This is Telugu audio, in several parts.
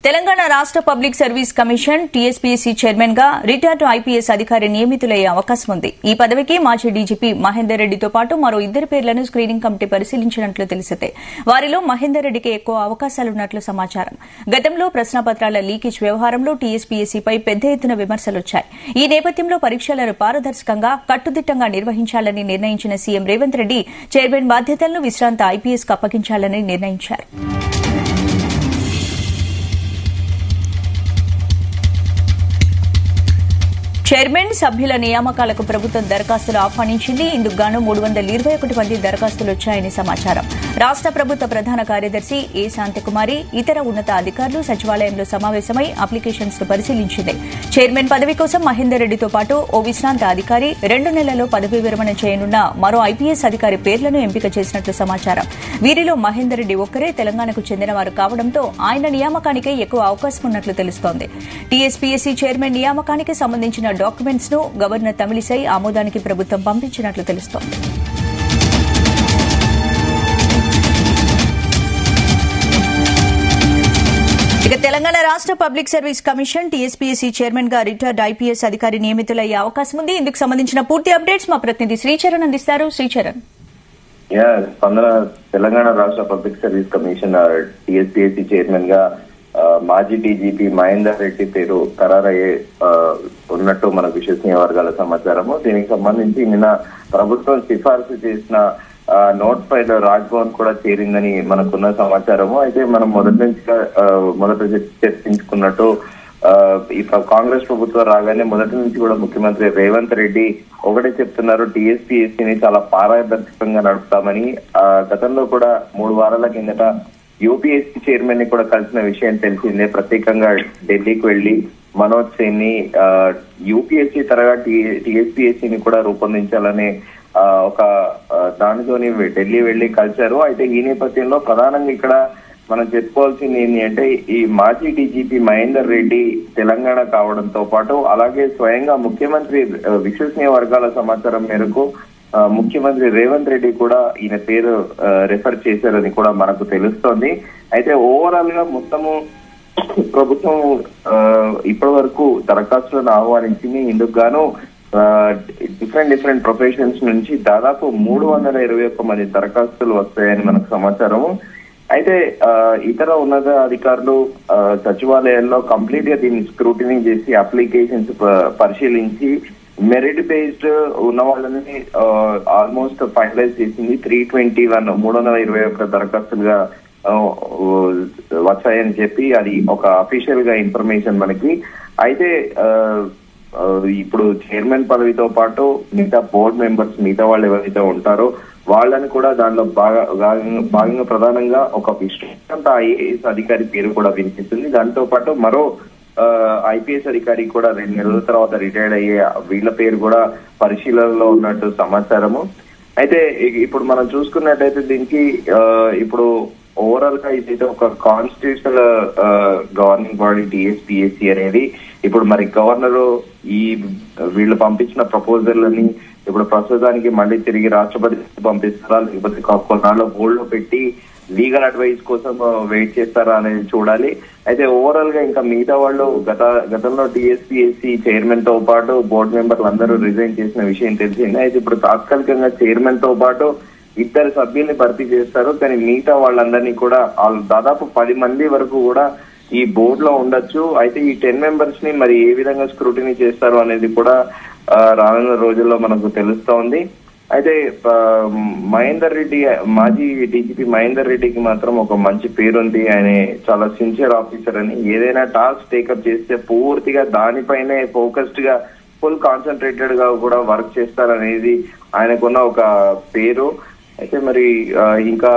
తెలంగాణ రాష్ట్ర public service commission TSPSC chairman గా రిటైర్డ్ ఐపీఎస్ అధికారి నియమితులయ్యే అవకాశం ఉంది. ఈ పదవికి మాజీ డీజీపీ మహేందర్ రెడ్డితో పాటు మరో ఇద్దరి పేర్లను స్క్రీనింగ్ కమిటీ పరిశీలించినట్లు తెలిసిందే. వారిలో మహేందర్ రెడ్డికి ఎక్కువ అవకాశాలున్నట్లు సమాచారం. గతంలో ప్రశ్నాపత్రాల లీకేజ్ వ్యవహారంలో టీఎస్పీఎస్సీపై పెద్ద ఎత్తున విమర్శలొచ్చాయి. ఈ నేపథ్యంలో పరీక్షలను పారదర్శకంగా కట్టుదిట్టంగా నిర్వహించాలని నిర్ణయించిన సీఎం రేవంత్ రెడ్డి చైర్మన్ బాధ్యతలను విశ్రాంత ఐపీఎస్ కు అప్పగించాలని నిర్ణయించారు. చైర్మన్ సభ్యుల నియామకాలకు ప్రభుత్వం దరఖాస్తులు ఆహ్వానించింది. ఇందుకు గాను 321 మంది దరఖాస్తులు వచ్చాయని సమాచారం. రాష్ట ప్రభుత్వ ప్రధాన కార్యదర్శి ఏ శాంతకుమారి ఇతర ఉన్నత అధికారులు సచివాలయంలో సమావేశమై అప్లికేషన్స్ ను పరిశీలించింది. చైర్మన్ పదవి కోసం మహేందర్ రెడ్డితో పాటు ఓ విశ్రాంత అధికారి 2 నెలల్లో పదవీ విరమణ చేయనున్న మరో ఐపీఎస్ అధికారి పేర్లను ఎంపిక చేసినట్లు సమాచారం. వీరిలో మహేందర్ రెడ్డి ఒక్కరే తెలంగాణకు చెందినవారు కావడంతో ఆయన నియామకానికే ఎక్కువ అవకాశం ఉన్నట్లు తెలుస్తోంది. టీఎస్పీఎస్సీ చైర్మన్ నియామకానికి సంబంధించిన డాక్యుమెంట్స్ ను గవర్నర్ తమిళిసై ఆమోదానికి ప్రభుత్వం పంపించినట్లు తెలుస్తోంది. ఇక తెలంగాణ రాష్ట్ర public service commission TSPSC chairman గా రిటైర్డ్ ఐపీఎస్ అధికారి నియమితులయ్యే అవకాశం ఉంది. ఇందుకు సంబంధించిన పూర్తి అప్డేట్స్ మా ప్రతినిధి శ్రీచరణ్ అందిస్తారు. శ్రీచరణ్, తెలంగాణ రాష్ట్ర public service commission TSPSC chairman గా మాజీ డీజీపీ మహేందర్ రెడ్డి పేరు ఖరారయ్యే ఉన్నట్టు మనకు విశ్వసనీయ వర్గాల సమాచారము. దీనికి సంబంధించి నిన్న ప్రభుత్వం సిఫార్సు చేసిన నోట్ ఫైల్ రాజ్భవన్ కూడా చేరిందని మనకున్న సమాచారము. అయితే మనం మొదట చర్చించుకున్నట్టు ఈ కాంగ్రెస్ ప్రభుత్వం రాగానే మొదటి నుంచి కూడా ముఖ్యమంత్రి రేవంత్ రెడ్డి ఒకటే చెప్తున్నారు, టీఎస్పీఎస్సీని చాలా పారదర్శకంగా నడుపుతామని. గతంలో కూడా 3 వారాల కిందట యూపీఎస్సీ చైర్మన్ ని కూడా కలిసిన విషయం తెలిసిందే. ప్రత్యేకంగా ఢిల్లీకి వెళ్లి మనోజ్ సేన్ ని యూపీఎస్సీ తరగా టీఎస్పీఎస్సీని కూడా రూపొందించాలనే ఒక దానితోని ఢిల్లీ వెళ్లి కలిశారు. అయితే ఈ నేపథ్యంలో ప్రధానంగా ఇక్కడ మనం చెప్పుకోవాల్సింది ఏంటి అంటే, ఈ మాజీ డీజీపీ మహేందర్ రెడ్డి తెలంగాణ కావడంతో పాటు అలాగే స్వయంగా ముఖ్యమంత్రి విశ్వసనీయ వర్గాల సమాచారం మేరకు ముఖ్యమంత్రి రేవంత్ రెడ్డి కూడా ఈయన పేరు రెఫర్ చేశారని కూడా మనకు తెలుస్తోంది. అయితే ఓవరాల్ గా మొత్తము ప్రభుత్వం ఇప్పటి వరకు దరఖాస్తులను ఆహ్వానించింది. ఇందుకు గాను డిఫరెంట్ ప్రొఫెషన్స్ నుంచి దాదాపు 321 మంది దరఖాస్తులు వస్తాయని మనకు సమాచారము. అయితే ఇతర ఉన్నత అధికారులు సచివాలయాల్లో కంప్లీట్ గా దీన్ని స్క్రూటినీ చేసి అప్లికేషన్స్ పరిశీలించి మెరిట్ బేస్డ్ ఉన్న వాళ్ళని ఆల్మోస్ట్ ఫైనలైజ్ చేసింది. 321 దరఖాస్తులుగా వచ్చాయని చెప్పి అది ఒక అఫీషియల్ గా ఇన్ఫర్మేషన్ మనకి. అయితే ఇప్పుడు చైర్మన్ పదవితో పాటు మిగతా బోర్డు మెంబర్స్ మిగతా వాళ్ళు ఎవరైతే ఉంటారో వాళ్ళని కూడా దానిలో భాగంగా ప్రధానంగా ఒక విశ్రాంత ఐఏఎస్ అధికారి పేరు కూడా వినిపిస్తుంది. దాంతో పాటు మరో ఐపీఎస్ అధికారి కూడా 2 నెలల తర్వాత రిటైర్డ్ అయ్యే వీళ్ళ పేరు కూడా పరిశీలనలో ఉన్నట్టు సమాచారము. అయితే ఇప్పుడు మనం చూసుకున్నట్టయితే దీనికి ఇప్పుడు ఓవరాల్ గా ఇదైతే ఒక కాన్స్టిట్యూషనల్ గవర్నింగ్ బాడీ టీఎస్పీఎస్సీ అనేది. ఇప్పుడు మరి గవర్నర్ ఈ వీళ్ళు పంపించిన ప్రపోజల్ని ఇప్పుడు ప్రస్తుతానికి మళ్ళీ తిరిగి రాష్ట్రపతికి పంపిస్తారా, లేకపోతే కొన్నాళ్ళు హోల్డ్ లో పెట్టి లీగల్ అడ్వైస్ కోసం వెయిట్ చేస్తారా అనేది చూడాలి. అయితే ఓవరాల్ గా ఇంకా మిగతా వాళ్ళు గతంలో టీఎస్పీఎస్సీ చైర్మన్ తో పాటు బోర్డు మెంబర్లు అందరూ రిజైన్ చేసిన విషయం తెలిసింది. అయితే ఇప్పుడు తాత్కాలికంగా చైర్మన్ తో పాటు 2 సభ్యుల్ని భర్తీ చేస్తారు. కానీ మిగతా వాళ్ళందరినీ కూడా దాదాపు 10 మంది వరకు కూడా ఈ బోర్డు లో ఉండొచ్చు. అయితే ఈ 10 మెంబర్స్ ని మరి ఏ విధంగా స్క్రూటినీ చేస్తారు అనేది కూడా రానున్న రోజుల్లో మనకు తెలుస్తోంది. అయితే మహేందర్ రెడ్డి మాజీ డీజీపీ మహేందర్ రెడ్డికి మాత్రం ఒక మంచి పేరుంది. ఆయన చాలా సిన్సియర్ ఆఫీసర్ అని. ఏదైనా టాస్క్ టేకప్ చేస్తే పూర్తిగా దానిపైనే ఫోకస్డ్ గా ఫుల్ కాన్సన్ట్రేటెడ్ గా కూడా వర్క్ చేస్తారనేది ఆయనకున్న ఒక పేరు. అయితే మరి ఇంకా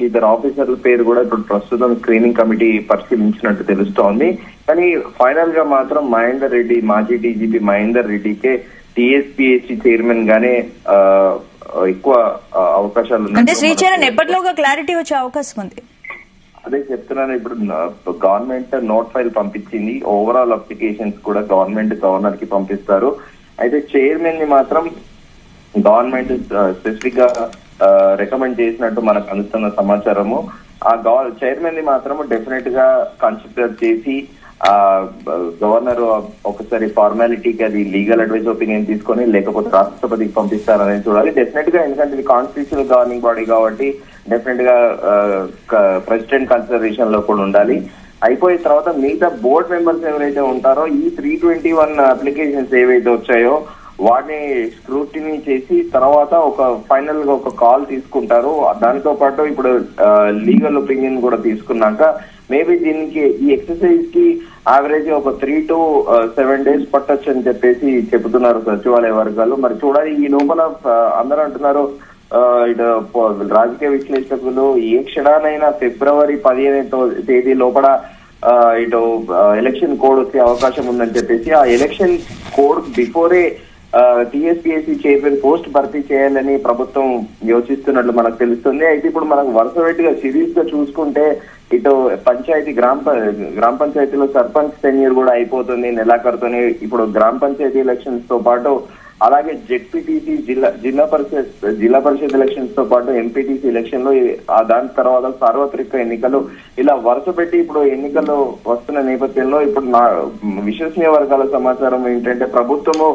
ఇద్దరు ఆఫీసర్ల పేరు కూడా ఇప్పుడు ప్రస్తుతం స్క్రీనింగ్ కమిటీ పరిశీలించినట్టు తెలుస్తోంది. కానీ ఫైనల్ గా మాత్రం మహేందర్ రెడ్డి మాజీ డీజీపీ మహేందర్ రెడ్డికే టీఎస్పీఎస్సీ చైర్మన్ గానే ఎక్కువ అవకాశాలు ఉన్నాయి. ఎప్పటిలోగా క్లారిటీ వచ్చే అవకాశం ఉంది. అదే చెప్తున్నాను. ఇప్పుడు గవర్నమెంట్ నోట్ ఫైల్ పంపించింది. ఓవరాల్ అప్లికేషన్స్ కూడా గవర్నర్ కి పంపిస్తారు. అయితే చైర్మన్ ని మాత్రం గవర్నమెంట్ స్పెసిఫిక్ గా రికమెండ్ చేసినట్టు మనకు అందుతున్న సమాచారము. ఆ చైర్మన్ ని మాత్రం డెఫినెట్ గా కన్సిడర్ చేసి గవర్నర్ ఒకసారి ఫార్మాలిటీకి అది లీగల్ అడ్వైజ్ ఒపీనియన్ తీసుకొని లేకపోతే రాష్ట్రపతికి పంపిస్తారనేది చూడాలి డెఫినెట్ గా. ఎందుకంటే ఇది కాన్స్టిట్యూషనల్ గవర్నింగ్ బాడీ కాబట్టి డెఫినెట్ గా ప్రెసిడెంట్ కన్సిడరేషన్ లో కూడా ఉండాలి. అయిపోయిన తర్వాత మిగతా బోర్డ్ మెంబర్స్ ఎవరైతే ఉంటారో ఈ 321 అప్లికేషన్స్ ఏవైతే వచ్చాయో వాటిని స్క్రూటినీ చేసి తర్వాత ఒక ఫైనల్ గా ఒక కాల్ తీసుకుంటారు. దానితో పాటు ఇప్పుడు లీగల్ ఒపీనియన్ కూడా తీసుకున్నాక మేబీ దీనికి ఈ ఎక్సర్సైజ్ కి యావరేజ్ ఒక 3 to 7 days పట్టొచ్చు అని చెప్పేసి చెబుతున్నారు సచివాలయ వర్గాలు. మరి చూడాలి. ఈ లోపల అందరూ అంటున్నారు ఇటు రాజకీయ విశ్లేషకులు ఏ క్షణానైనా February 15వ తేదీ లోపల ఇటు ఎలక్షన్ కోడ్ వచ్చే అవకాశం ఉందని చెప్పేసి ఆ election code before TSPSC chairman post భర్తీ చేయాలని ప్రభుత్వం యోచిస్తున్నట్లు మనకు తెలుస్తుంది. అయితే ఇప్పుడు మనకు వరుస పెట్టిగా సిరీస్ గా చూసుకుంటే ఇటు పంచాయతీ గ్రామ పంచాయతీలో సర్పంచ్ టెన్యూర్ కూడా అయిపోతుంది నెలాఖరుతోనే. ఇప్పుడు గ్రామ పంచాయతీ ఎలక్షన్స్ తో పాటు అలాగే జెడ్పీటీసీ జిల్లా పరిషత్ ఎలక్షన్స్ తో పాటు ఎంపీటీసీ ఎలక్షన్ లో దాని తర్వాత సార్వత్రిక ఎన్నికలు ఇలా వరుస పెట్టి ఇప్పుడు ఎన్నికలు వస్తున్న నేపథ్యంలో ఇప్పుడు విశ్వసనీయ వర్గాల సమాచారం ఏంటంటే ప్రభుత్వము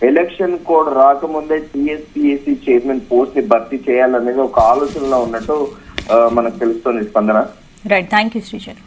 ఎలక్షన్ కోడ్ రాకముందే టీఎస్పీఎస్సీ చైర్మన్ పోస్ట్ ని భర్తీ చేయాలనేది ఒక ఆలోచనలో ఉన్నట్టు మనకు తెలుస్తుంది. స్పందన. Right, thank you శ్రీచర్.